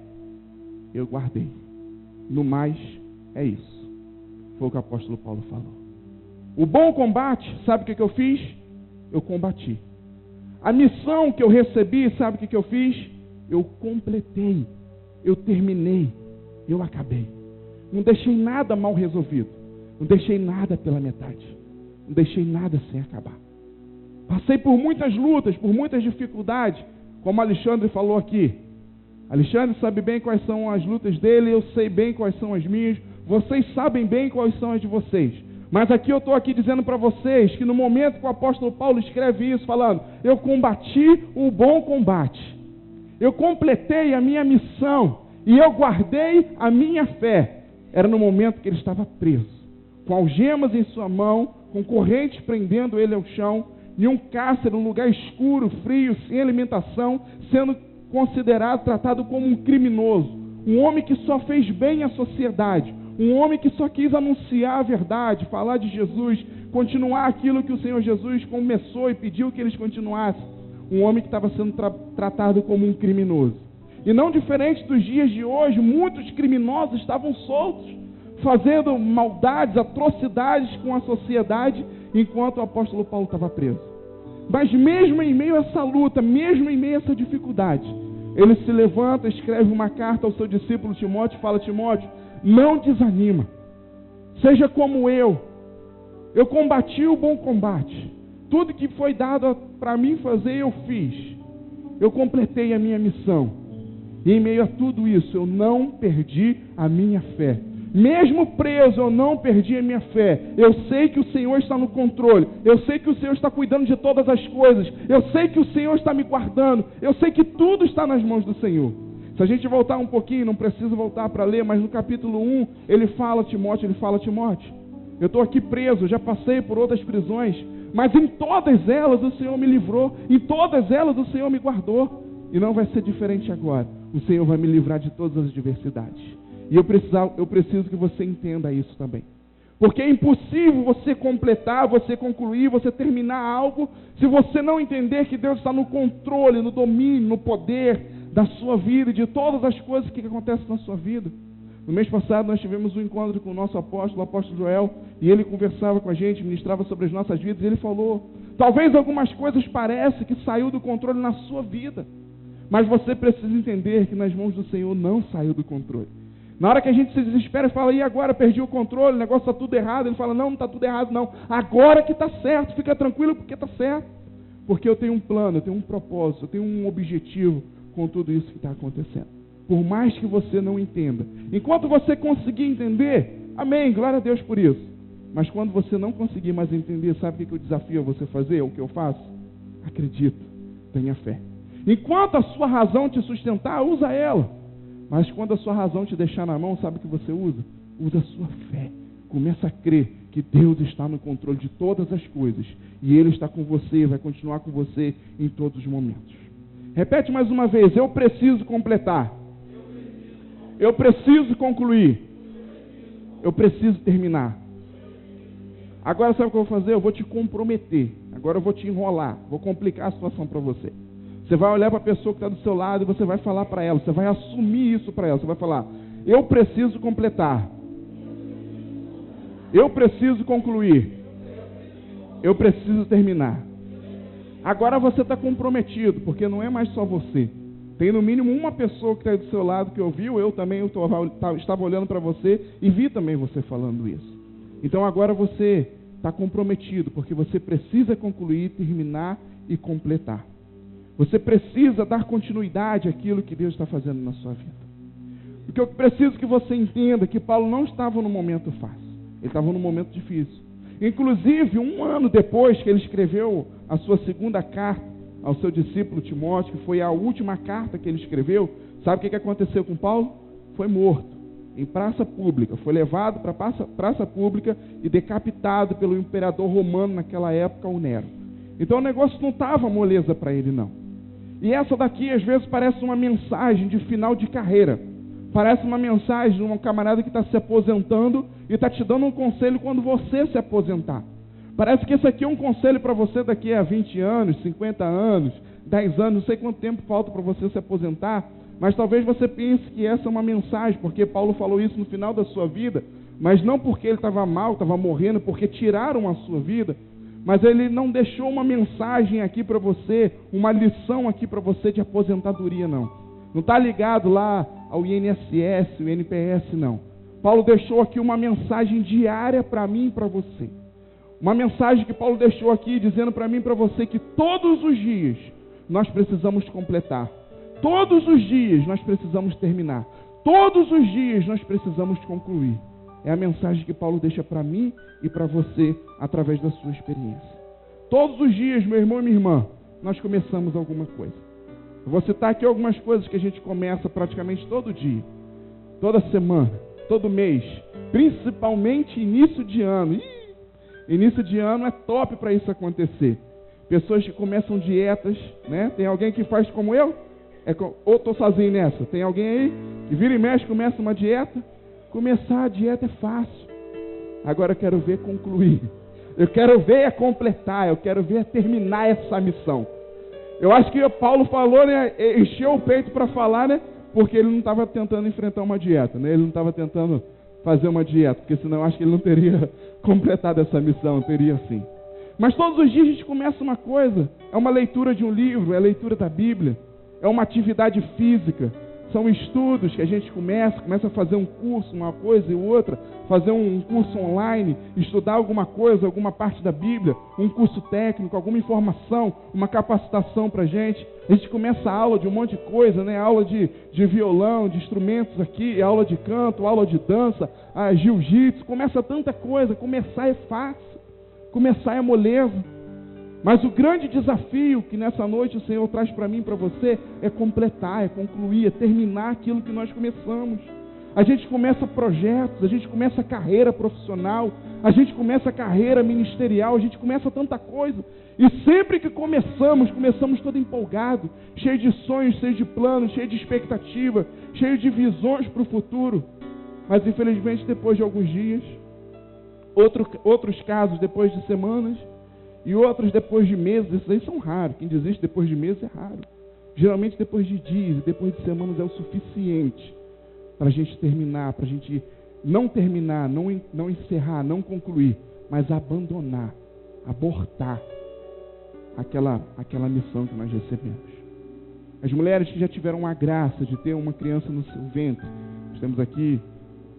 eu guardei. No mais, é isso. Foi o que o apóstolo Paulo falou. O bom combate, sabe o que eu fiz? Eu combati. A missão que eu recebi, sabe o que eu fiz? Eu completei. Eu terminei. Eu acabei. Não deixei nada mal resolvido. Não deixei nada pela metade. Não deixei nada sem acabar. Passei por muitas lutas, por muitas dificuldades, como Alexandre falou aqui. Alexandre sabe bem quais são as lutas dele, eu sei bem quais são as minhas, vocês sabem bem quais são as de vocês. Mas aqui eu estou aqui dizendo para vocês que no momento que o apóstolo Paulo escreve isso, falando, eu combati o bom combate, eu completei a minha missão e eu guardei a minha fé. Era no momento que ele estava preso, com algemas em sua mão, com correntes prendendo ele ao chão, em um cárcere, um lugar escuro, frio, sem alimentação, sendo considerado, tratado como um criminoso, um homem que só fez bem à sociedade, um homem que só quis anunciar a verdade, falar de Jesus, continuar aquilo que o Senhor Jesus começou e pediu que eles continuassem, um homem que estava sendo tratado como um criminoso. E não diferente dos dias de hoje, muitos criminosos estavam soltos, fazendo maldades, atrocidades com a sociedade, enquanto o apóstolo Paulo estava preso. Mas mesmo em meio a essa luta, mesmo em meio a essa dificuldade, ele se levanta, escreve uma carta ao seu discípulo Timóteo, fala: Timóteo, não desanima, seja como eu combati o bom combate, tudo que foi dado para mim fazer eu fiz, eu completei a minha missão, e em meio a tudo isso eu não perdi a minha fé. Mesmo preso, eu não perdi a minha fé. Eu sei que o Senhor está no controle. Eu sei que o Senhor está cuidando de todas as coisas. Eu sei que o Senhor está me guardando. Eu sei que tudo está nas mãos do Senhor. Se a gente voltar um pouquinho, não precisa voltar para ler, mas no capítulo 1, ele fala a Timóteo, eu estou aqui preso, já passei por outras prisões, mas em todas elas o Senhor me livrou. Em todas elas o Senhor me guardou. E não vai ser diferente agora. O Senhor vai me livrar de todas as adversidades. E eu preciso que você entenda isso também. Porque é impossível você completar, você concluir, você terminar algo, se você não entender que Deus está no controle, no domínio, no poder da sua vida e de todas as coisas que acontecem na sua vida. No mês passado nós tivemos um encontro com o nosso apóstolo, o apóstolo Joel, e ele conversava com a gente, ministrava sobre as nossas vidas, e ele falou, talvez algumas coisas pareçam que saiu do controle na sua vida, mas você precisa entender que nas mãos do Senhor não saiu do controle. Na hora que a gente se desespera e fala, e agora perdi o controle, o negócio está tudo errado, ele fala, não está tudo errado não, agora que está certo, fica tranquilo porque está certo, porque eu tenho um plano, eu tenho um propósito, eu tenho um objetivo com tudo isso que está acontecendo. Por mais que você não entenda, enquanto você conseguir entender, amém, glória a Deus por isso, mas quando você não conseguir mais entender, sabe o que eu desafio a você fazer, o que eu faço? Acredita, tenha fé. Enquanto a sua razão te sustentar, usa ela. Mas quando a sua razão te deixar na mão, sabe o que você usa? Usa a sua fé. Começa a crer que Deus está no controle de todas as coisas. E Ele está com você e vai continuar com você em todos os momentos. Repete mais uma vez. Eu preciso completar. Eu preciso concluir. Eu preciso terminar. Agora sabe o que eu vou fazer? Eu vou te comprometer. Agora eu vou te enrolar. Vou complicar a situação para você. Você vai olhar para a pessoa que está do seu lado e você vai falar para ela. Você vai assumir isso para ela. Você vai falar: eu preciso completar. Eu preciso concluir. Eu preciso terminar. Agora você está comprometido, porque não é mais só você. Tem no mínimo uma pessoa que está do seu lado que ouviu. Eu também estava olhando para você e vi também você falando isso. Então agora você está comprometido, porque você precisa concluir, terminar e completar. Você precisa dar continuidade àquilo que Deus está fazendo na sua vida. Porque eu preciso que você entenda que Paulo não estava num momento fácil. Ele estava num momento difícil. Inclusive, 1 ano depois que ele escreveu a sua segunda carta ao seu discípulo Timóteo, que foi a última carta que ele escreveu, sabe o que aconteceu com Paulo? Foi morto em praça pública. Foi levado para a praça pública e decapitado pelo imperador romano naquela época, o Nero. Então o negócio não estava moleza para ele, não. E essa daqui, às vezes, parece uma mensagem de final de carreira. Parece uma mensagem de um camarada que está se aposentando e está te dando um conselho quando você se aposentar. Parece que esse aqui é um conselho para você daqui a 20 anos, 50 anos, 10 anos, não sei quanto tempo falta para você se aposentar, mas talvez você pense que essa é uma mensagem, porque Paulo falou isso no final da sua vida, mas não porque ele estava mal, estava morrendo, porque tiraram a sua vida, mas ele não deixou uma mensagem aqui para você, uma lição aqui para você de aposentadoria, não. Não está ligado lá ao INSS, o INPS, não. Paulo deixou aqui uma mensagem diária para mim e para você. Uma mensagem que Paulo deixou aqui dizendo para mim e para você que todos os dias nós precisamos completar. Todos os dias nós precisamos terminar. Todos os dias nós precisamos concluir. É a mensagem que Paulo deixa para mim e para você através da sua experiência. Todos os dias, meu irmão e minha irmã, nós começamos alguma coisa. Eu vou citar aqui algumas coisas que a gente começa praticamente todo dia, toda semana, todo mês, principalmente início de ano. Início de ano é top para isso acontecer. Pessoas que começam dietas, né? Tem alguém que faz como eu? Ou estou sozinho nessa? Tem alguém aí que vira e mexe, começa uma dieta? Começar a dieta é fácil. Agora eu quero ver concluir. Eu quero ver completar. Eu quero ver terminar essa missão. Eu acho que Paulo falou, né? Encheu o peito para falar, né? Porque ele não estava tentando enfrentar uma dieta, né? Ele não estava tentando fazer uma dieta, porque senão eu acho que ele não teria completado essa missão, teria sim. Mas todos os dias a gente começa uma coisa. É uma leitura de um livro, é a leitura da Bíblia, é uma atividade física, são estudos que a gente começa a fazer um curso, uma coisa e outra, fazer um curso online, estudar alguma coisa, alguma parte da Bíblia, um curso técnico, alguma informação, uma capacitação para a gente começa a aula de um monte de coisa, né? Aula de violão, de instrumentos aqui, aula de canto, aula de dança, jiu-jitsu, começa tanta coisa, começar é fácil, começar é moleza. Mas o grande desafio que nessa noite o Senhor traz para mim e para você é completar, é concluir, é terminar aquilo que nós começamos. A gente começa projetos, a gente começa carreira profissional, a gente começa carreira ministerial, a gente começa tanta coisa. E sempre que começamos todo empolgado, cheio de sonhos, cheio de planos, cheio de expectativa, cheio de visões para o futuro. Mas infelizmente depois de alguns dias, outros casos depois de semanas, e outros depois de meses. Esses aí são raros. Quem desiste depois de meses é raro. Geralmente depois de dias e depois de semanas é o suficiente para a gente terminar, para a gente não terminar, não encerrar, não concluir, mas abandonar, abortar aquela missão que nós recebemos. As mulheres que já tiveram a graça de ter uma criança no seu ventre. Nós temos aqui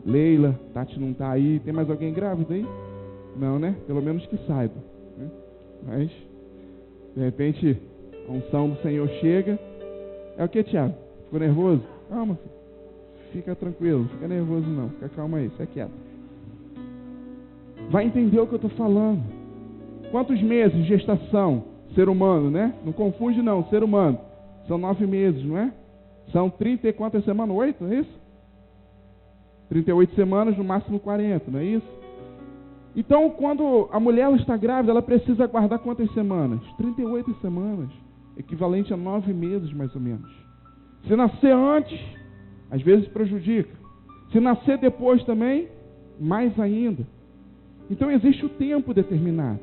Leila, Tati não está aí. Tem mais alguém grávida aí? Não, né? Pelo menos que saiba. Mas, de repente, a unção do Senhor chega. É o que, Tiago? Ficou nervoso? Calma, filho. Fica tranquilo, não fica nervoso não. Fica calma aí, fica quieto. Vai entender o que eu estou falando. Quantos meses de gestação? Ser humano, né? Não confunde não, ser humano. São 9 meses, não é? São 30 e quantas semanas? 8, não é isso? 38 semanas, no máximo 40, não é isso? Então, quando a mulher ela está grávida, ela precisa aguardar quantas semanas? 38 semanas, equivalente a 9 meses, mais ou menos. Se nascer antes, às vezes prejudica. Se nascer depois também, mais ainda. Então existe o tempo determinado.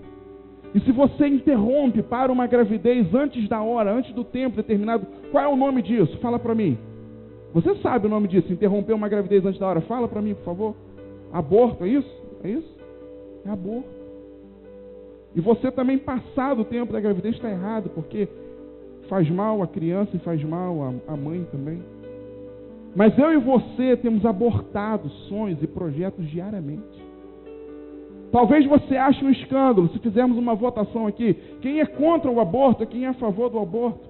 E se você interrompe para uma gravidez antes da hora, antes do tempo determinado, qual é o nome disso? Fala para mim. Você sabe o nome disso, interromper uma gravidez antes da hora. Fala para mim, por favor. Aborto, é isso? É isso? É aborto. E você também passar do tempo da gravidez está errado, porque faz mal a criança e faz mal a mãe também. Mas eu e você temos abortado sonhos e projetos diariamente. Talvez você ache um escândalo se fizermos uma votação aqui. Quem é contra o aborto, quem é a favor do aborto?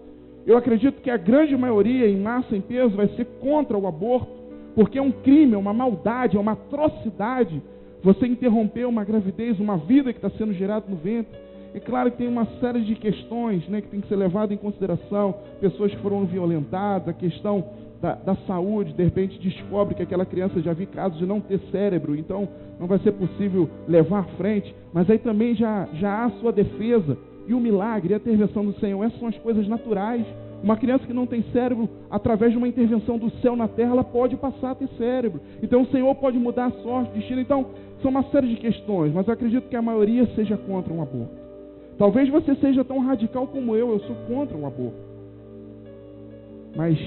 Eu acredito que a grande maioria, em massa, em peso, vai ser contra o aborto, porque é um crime, é uma maldade, é uma atrocidade você interromper uma gravidez, uma vida que está sendo gerada no ventre. É claro que tem uma série de questões, né, que tem que ser levada em consideração, pessoas que foram violentadas, a questão da saúde, de repente descobre que aquela criança já viu casos de não ter cérebro, então não vai ser possível levar à frente, mas aí também já há a sua defesa, e o milagre, e a intervenção do Senhor. Essas são as coisas naturais. Uma criança que não tem cérebro, através de uma intervenção do céu na terra, ela pode passar a ter cérebro. Então o Senhor pode mudar a sorte, o destino. Então, são uma série de questões, mas eu acredito que a maioria seja contra um aborto. Talvez você seja tão radical como eu sou contra um aborto. Mas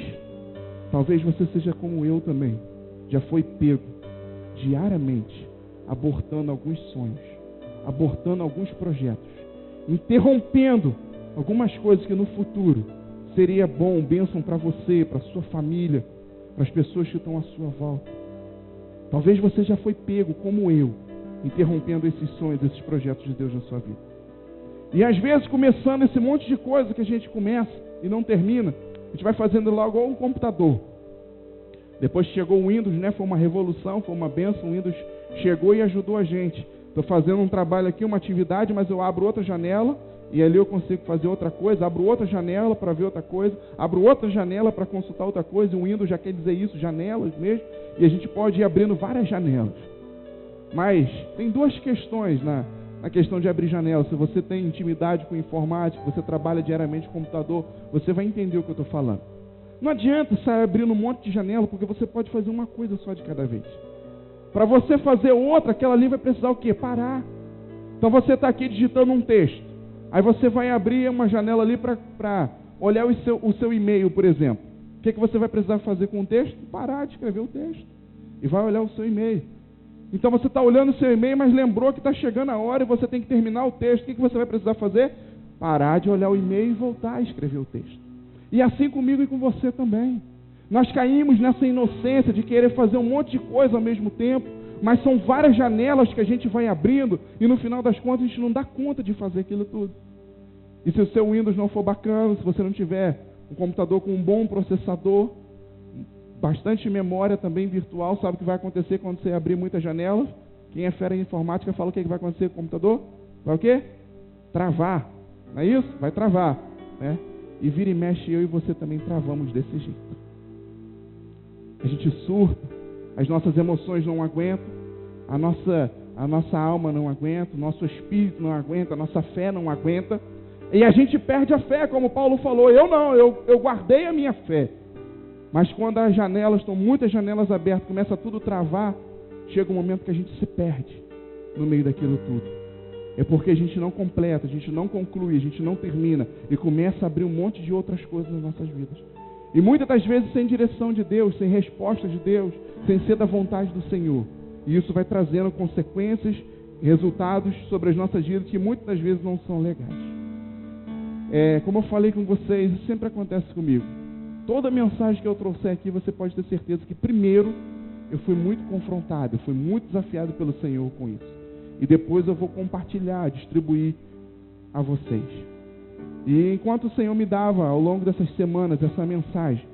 talvez você seja como eu também. Já foi pego diariamente, abortando alguns sonhos, abortando alguns projetos, interrompendo algumas coisas que no futuro seria bom, bênção para você, para sua família, para as pessoas que estão à sua volta. Talvez você já foi pego, como eu, interrompendo esses sonhos, esses projetos de Deus na sua vida. E às vezes, começando esse monte de coisa que a gente começa e não termina, a gente vai fazendo lá igual um computador. Depois chegou o Windows, né? Foi uma revolução, foi uma bênção. O Windows chegou e ajudou a gente. Estou fazendo um trabalho aqui, uma atividade, mas eu abro outra janela e ali eu consigo fazer outra coisa. Abro outra janela para ver outra coisa. Abro outra janela para consultar outra coisa. E o Windows já quer dizer isso, janelas mesmo. E a gente pode ir abrindo várias janelas. Mas tem duas questões na questão de abrir janelas. Se você tem intimidade com informática, você trabalha diariamente com computador, você vai entender o que eu estou falando. Não adianta sair abrindo um monte de janela, porque você pode fazer uma coisa só de cada vez. Para você fazer outra, aquela ali vai precisar o quê? Parar. Então você está aqui digitando um texto. Aí você vai abrir uma janela ali para olhar o seu e-mail, por exemplo. O que você vai precisar fazer com o texto? Parar de escrever o texto. E vai olhar o seu e-mail. Então você está olhando o seu e-mail, mas lembrou que está chegando a hora e você tem que terminar o texto. O que você vai precisar fazer? Parar de olhar o e-mail e voltar a escrever o texto. E assim comigo e com você também. Nós caímos nessa inocência de querer fazer um monte de coisa ao mesmo tempo, mas são várias janelas que a gente vai abrindo e no final das contas a gente não dá conta de fazer aquilo tudo. E se o seu Windows não for bacana, se você não tiver um computador com um bom processador, bastante memória também virtual, sabe o que vai acontecer quando você abrir muitas janelas? Quem é fera em informática fala o que vai acontecer com o computador? Vai o quê? Travar. Não é isso? Vai travar, né? E vira e mexe, eu e você também travamos desse jeito. A gente surta, as nossas emoções não aguentam, a nossa alma não aguenta, o nosso espírito não aguenta, a nossa fé não aguenta, e a gente perde a fé, como Paulo falou. Eu guardei a minha fé. Mas quando as janelas, estão muitas janelas abertas, começa tudo a travar, chega um momento que a gente se perde no meio daquilo tudo. É porque a gente não completa, a gente não conclui, a gente não termina e começa a abrir um monte de outras coisas nas nossas vidas. E muitas das vezes sem direção de Deus, sem resposta de Deus, sem ser da vontade do Senhor. E isso vai trazendo consequências, resultados sobre as nossas vidas que muitas das vezes não são legais. Como eu falei com vocês, isso sempre acontece comigo. Toda mensagem que eu trouxer aqui, você pode ter certeza que primeiro eu fui muito confrontado, eu fui muito desafiado pelo Senhor com isso. E depois eu vou compartilhar, distribuir a vocês. E enquanto o Senhor me dava, ao longo dessas semanas, essa mensagem,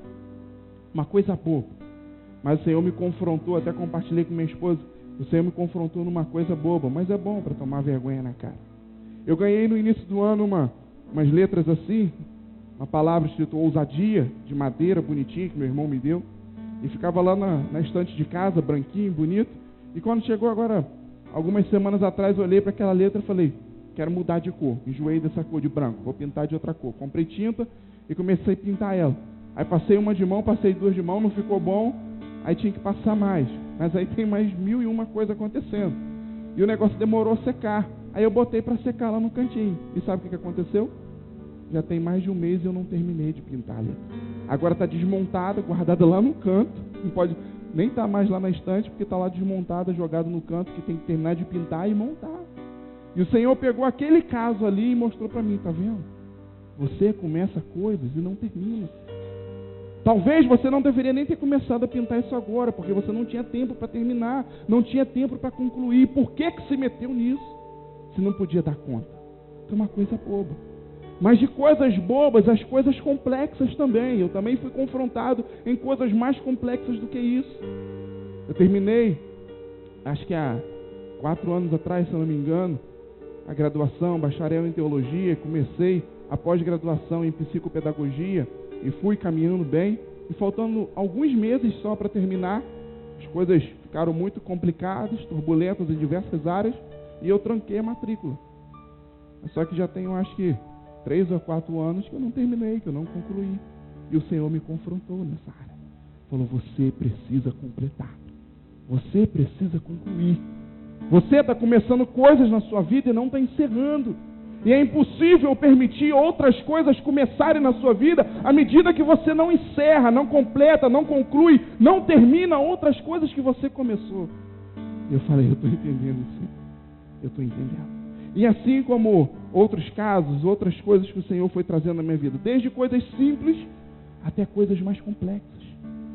uma coisa boa, mas o Senhor me confrontou, até compartilhei com minha esposa, o Senhor me confrontou numa coisa boba, mas é bom para tomar vergonha na cara. Eu ganhei no início do ano umas letras assim, uma palavra escrita ousadia, de madeira, bonitinha, que meu irmão me deu, e ficava lá na estante de casa, branquinho, bonito, e quando chegou agora, algumas semanas atrás, eu olhei para aquela letra e falei, quero mudar de cor, enjoei dessa cor de branco, vou pintar de outra cor. Comprei tinta e comecei a pintar ela. Aí passei uma de mão, passei duas de mão, não ficou bom, aí tinha que passar mais. Mas aí tem mais 1001 coisa acontecendo. E o negócio demorou a secar. Aí eu botei para secar lá no cantinho. E sabe o que aconteceu? Já tem mais de um mês e eu não terminei de pintar a letra. Agora está desmontada, guardada lá no canto. Não pode nem estar mais lá na estante, porque está lá desmontada, jogada no canto, que tem que terminar de pintar e montar. E o Senhor pegou aquele caso ali e mostrou para mim, tá vendo? Você começa coisas e não termina. Talvez você não deveria nem ter começado a pintar isso agora, porque você não tinha tempo para terminar, não tinha tempo para concluir. Por que se meteu nisso, se não podia dar conta? É uma coisa boba. Mas de coisas bobas, as coisas complexas também. Eu também fui confrontado em coisas mais complexas do que isso. Eu terminei, acho que há 4 anos atrás, se eu não me engano, a graduação, bacharel em teologia. Comecei a pós-graduação em psicopedagogia e fui caminhando bem. E faltando alguns meses só para terminar, as coisas ficaram muito complicadas, turbulentas em diversas áreas, e eu tranquei a matrícula. Só que já tenho, acho que 3 ou 4 anos que eu não terminei, que eu não concluí. E o Senhor me confrontou nessa área. Falou, você precisa completar. Você precisa concluir. Você está começando coisas na sua vida e não está encerrando. E é impossível permitir outras coisas começarem na sua vida à medida que você não encerra, não completa, não conclui, não termina outras coisas que você começou. E eu falei, eu estou entendendo isso. Eu estou entendendo. E assim como outros casos, outras coisas que o Senhor foi trazendo na minha vida, desde coisas simples até coisas mais complexas.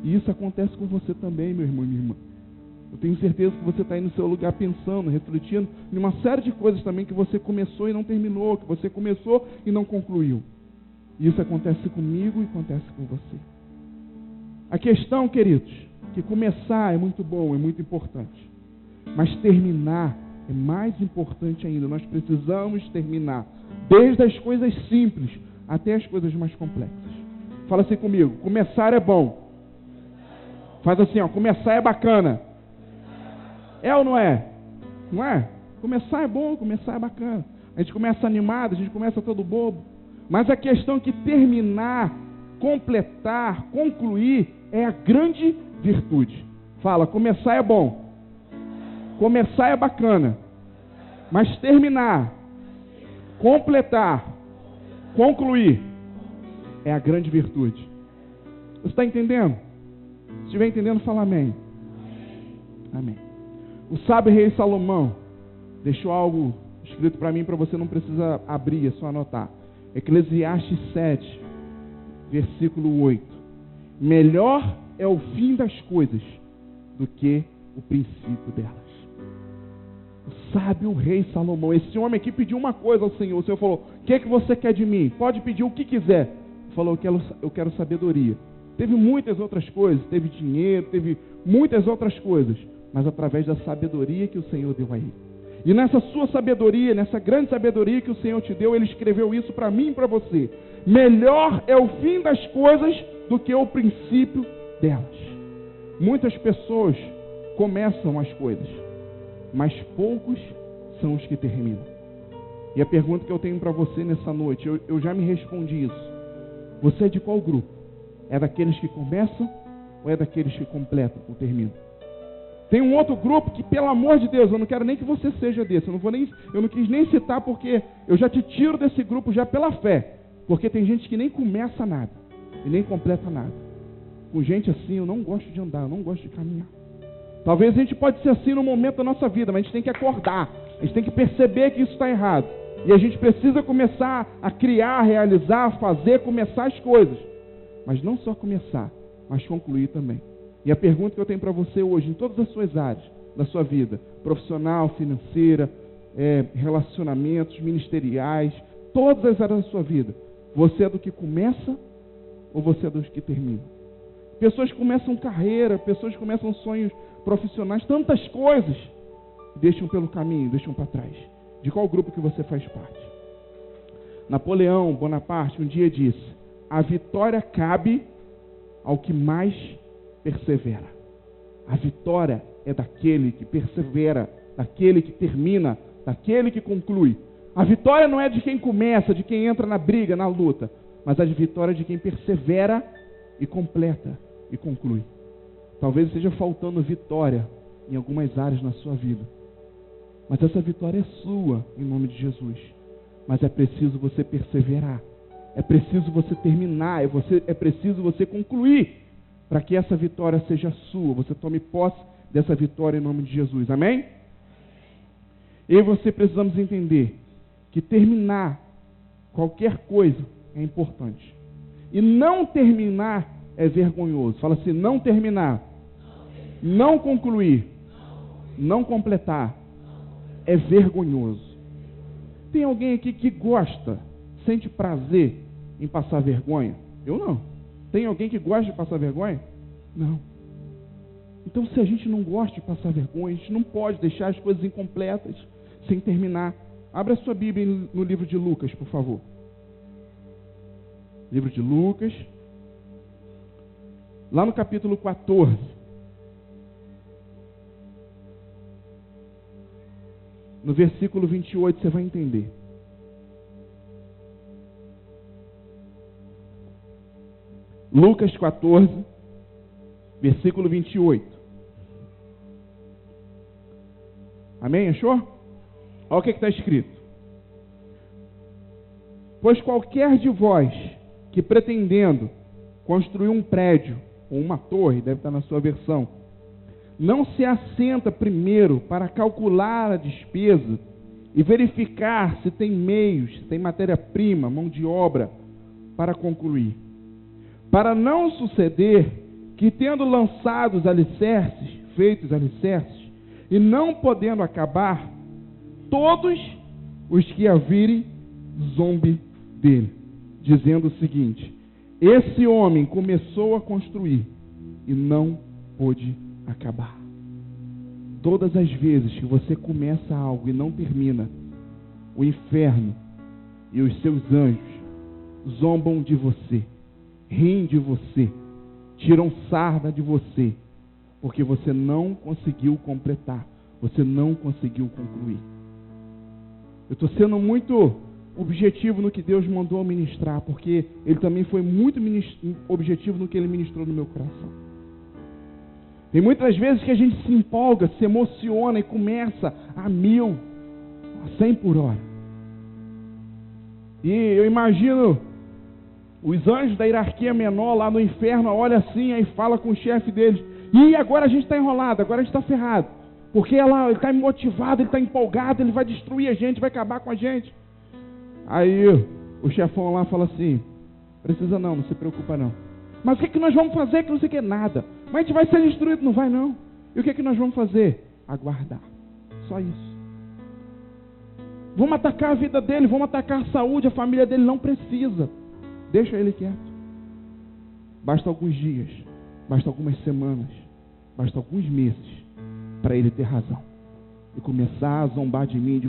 E isso acontece com você também, meu irmão e minha irmã. Eu tenho certeza que você está aí no seu lugar pensando, refletindo em uma série de coisas também que você começou e não terminou, que você começou e não concluiu. E isso acontece comigo e acontece com você. A questão, queridos, que começar é muito bom, é muito importante. Mas terminar é mais importante ainda. Nós precisamos terminar. Desde as coisas simples até as coisas mais complexas. Fala assim comigo. Começar é bom. Faz assim, ó. Começar é bacana. É ou não é? Não é? Começar é bom, começar é bacana. A gente começa animado, a gente começa todo bobo. Mas a questão é que terminar, completar, concluir é a grande virtude. Fala, começar é bom. Começar é bacana. Mas terminar, completar, concluir é a grande virtude. Você está entendendo? Se estiver entendendo, fala amém. Amém. O sábio rei Salomão deixou algo escrito para mim, para você não precisa abrir, é só anotar. Eclesiastes 7, versículo 8. Melhor é o fim das coisas do que o princípio delas. O sábio rei Salomão, esse homem aqui pediu uma coisa ao Senhor. O Senhor falou, o que é que você quer de mim? Pode pedir o que quiser. Ele falou, eu quero sabedoria. Teve muitas outras coisas, teve dinheiro, teve muitas outras coisas, mas através da sabedoria que o Senhor deu a ele. E nessa sua sabedoria, nessa grande sabedoria que o Senhor te deu, Ele escreveu isso para mim e para você. Melhor é o fim das coisas do que o princípio delas. Muitas pessoas começam as coisas, mas poucos são os que terminam. E a pergunta que eu tenho para você nessa noite, eu já me respondi isso. Você é de qual grupo? É daqueles que começam ou é daqueles que completam ou terminam? Tem um outro grupo que, pelo amor de Deus, eu não quero nem que você seja desse. Eu não quis nem citar, porque eu já te tiro desse grupo já pela fé. Porque tem gente que nem começa nada e nem completa nada. Com gente assim, eu não gosto de andar, eu não gosto de caminhar. Talvez a gente pode ser assim no momento da nossa vida, mas a gente tem que acordar. A gente tem que perceber que isso está errado. E a gente precisa começar a criar, realizar, fazer, começar as coisas. Mas não só começar, mas concluir também. E a pergunta que eu tenho para você hoje, em todas as suas áreas da sua vida, profissional, financeira, relacionamentos, ministeriais, todas as áreas da sua vida, você é do que começa ou você é dos que termina? Pessoas começam carreira, pessoas começam sonhos profissionais, tantas coisas, deixam pelo caminho, deixam para trás. De qual grupo que você faz parte? Napoleão Bonaparte um dia disse, a vitória cabe ao que mais persevera. A vitória é daquele que persevera, daquele que termina, daquele que conclui. A vitória não é de quem começa, de quem entra na briga, na luta, mas a vitória é de quem persevera e completa e conclui. Talvez esteja faltando vitória em algumas áreas na sua vida. Mas essa vitória é sua, em nome de Jesus. Mas é preciso você perseverar. É preciso você terminar. É preciso você concluir para que essa vitória seja sua. Você tome posse dessa vitória em nome de Jesus. Amém? Eu e você precisamos entender que terminar qualquer coisa é importante. E não terminar é vergonhoso. Fala assim, não terminar, não concluir, não completar, é vergonhoso. Tem alguém aqui que gosta, sente prazer em passar vergonha? Eu não. Tem alguém que gosta de passar vergonha? Não. Então, se a gente não gosta de passar vergonha, a gente não pode deixar as coisas incompletas, sem terminar. Abra a sua Bíblia no livro de Lucas, por favor. Livro de Lucas, lá no capítulo 14. No versículo 28 você vai entender. Lucas 14, versículo 28. Amém? Achou? Olha o que está escrito. Pois qualquer de vós que pretendendo construir um prédio ou uma torre, deve estar na sua versão, não se assenta primeiro para calcular a despesa e verificar se tem meios, se tem matéria-prima, mão de obra para concluir. Para não suceder que, tendo lançado os alicerces, feitos alicerces, e não podendo acabar, todos os que a virem zombe dele, dizendo o seguinte: esse homem começou a construir e não pôde acabar. Todas as vezes que você começa algo e não termina, o inferno e os seus anjos zombam de você, riem de você, tiram sarda de você, porque você não conseguiu completar, você não conseguiu concluir. Eu estou sendo muito objetivo no que Deus mandou ministrar, porque Ele também foi muito objetivo no que Ele ministrou no meu coração. Tem muitas vezes que a gente se empolga, se emociona e começa a 1000, a 100 por hora. E eu imagino os anjos da hierarquia menor lá no inferno, olha assim, aí fala com o chefe deles: e agora a gente está enrolado, agora a gente está ferrado, porque ele está motivado, ele está empolgado, ele vai destruir a gente, vai acabar com a gente. Aí o chefão lá fala assim: precisa não se preocupa não. Mas o que nós vamos fazer que não sei o que? Nada. Mas a gente vai ser destruído, não vai não. E o que nós vamos fazer? Aguardar. Só isso. Vamos atacar a vida dele, vamos atacar a saúde, a família dele não precisa. Deixa ele quieto. Basta alguns dias, basta algumas semanas, basta alguns meses para ele ter razão e começar a zombar de mim,